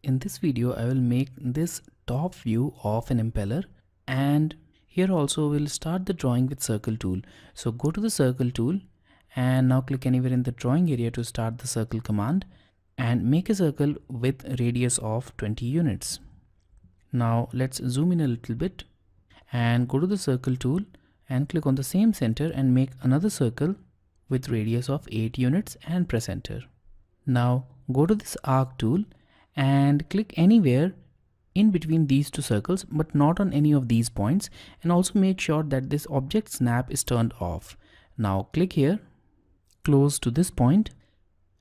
In this video, I will make this top view of an impeller, and here also we'll start the drawing with circle tool. So go to the circle tool and now click anywhere in the drawing area to start the circle command and make a circle with radius of 20 units. Now let's zoom in a little bit and go to the circle tool and click on the same center and make another circle with radius of 8 units and press enter. Now go to this arc tool and click anywhere in between these two circles but not on any of these points, and also make sure that this object snap is turned off. Now click here, close to this point.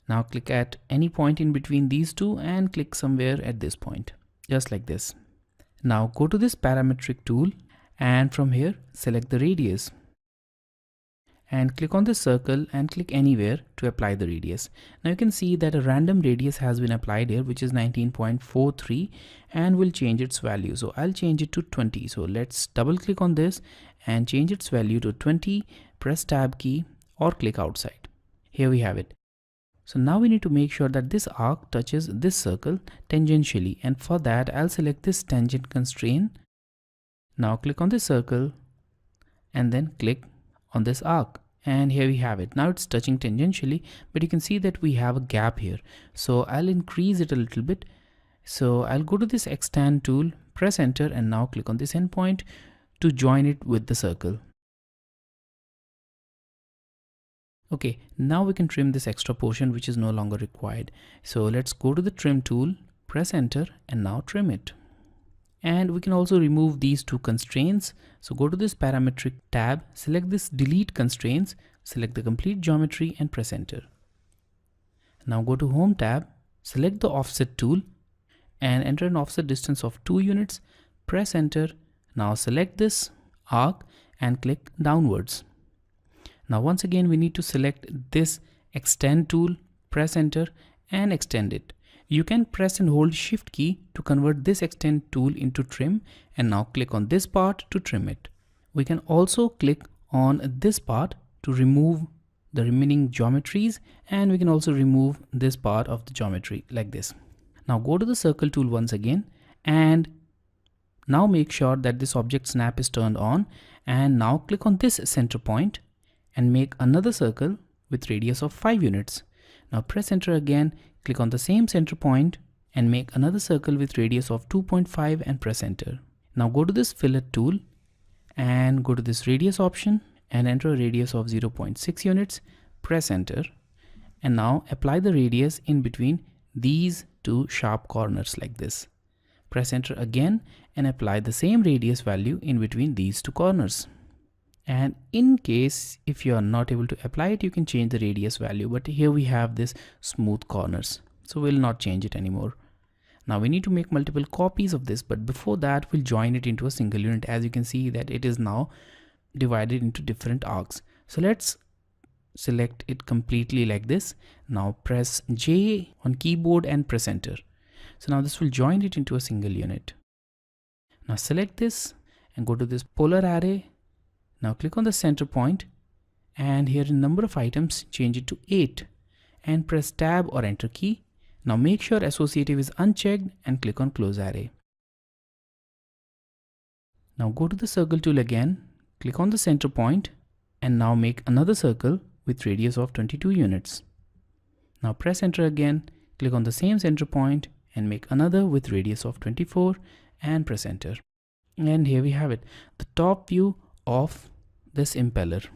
Now click at any point in between these two and click somewhere at this point, just like this. Now go to this parametric tool and from here select the radius and click on this circle and click anywhere to apply the radius. Now you can see that a random radius has been applied here, which is 19.43, and we'll change its value. So I'll change it to 20. So let's double click on this and change its value to 20, press tab key or click outside. Here we have it. So now we need to make sure that this arc touches this circle tangentially, and for that I'll select this tangent constraint. Now click on this circle and then click on this arc, and here we have it. Now it's touching tangentially, but you can see that we have a gap here. So I'll increase it a little bit. So I'll go to this extend tool, press enter, and now click on this endpoint to join it with the circle. Okay, now we can trim this extra portion which is no longer required. So let's go to the trim tool, press enter, and now trim it. And we can also remove these two constraints. So go to this parametric tab, select this delete constraints, select the complete geometry and press enter. Now go to home tab, select the offset tool and enter an offset distance of 2 units, press enter. Now select this arc and click downwards. Now once again we need to select this extend tool, press enter and extend it. You can press and hold shift key to convert this extend tool into trim, and now click on this part to trim it. We can also click on this part to remove the remaining geometries, and we can also remove this part of the geometry like this. Now go to the circle tool once again and now make sure that this object snap is turned on, and now click on this center point and make another circle with radius of 5 units. Now press enter again, click on the same center point and make another circle with radius of 2.5 and press enter. Now go to this fillet tool and go to this radius option and enter a radius of 0.6 units, press enter, and now apply the radius in between these two sharp corners like this. Press enter again and apply the same radius value in between these two corners. And in case if you are not able to apply it, you can change the radius value, but here we have this smooth corners, so we'll not change it anymore. Now we need to make multiple copies of this, but before that we'll join it into a single unit. As you can see that it is now divided into different arcs. So let's select it completely like this. Now press J on keyboard and press enter. So now this will join it into a single unit. Now select this and go to this polar array. Now click on the center point and here in number of items change it to 8 and press tab or enter key. Now make sure associative is unchecked and click on close array. Now go to the circle tool again, click on the center point and now make another circle with radius of 22 units. Now press enter again, click on the same center point and make another with radius of 24 and press enter. And here we have it, the top view of this impeller.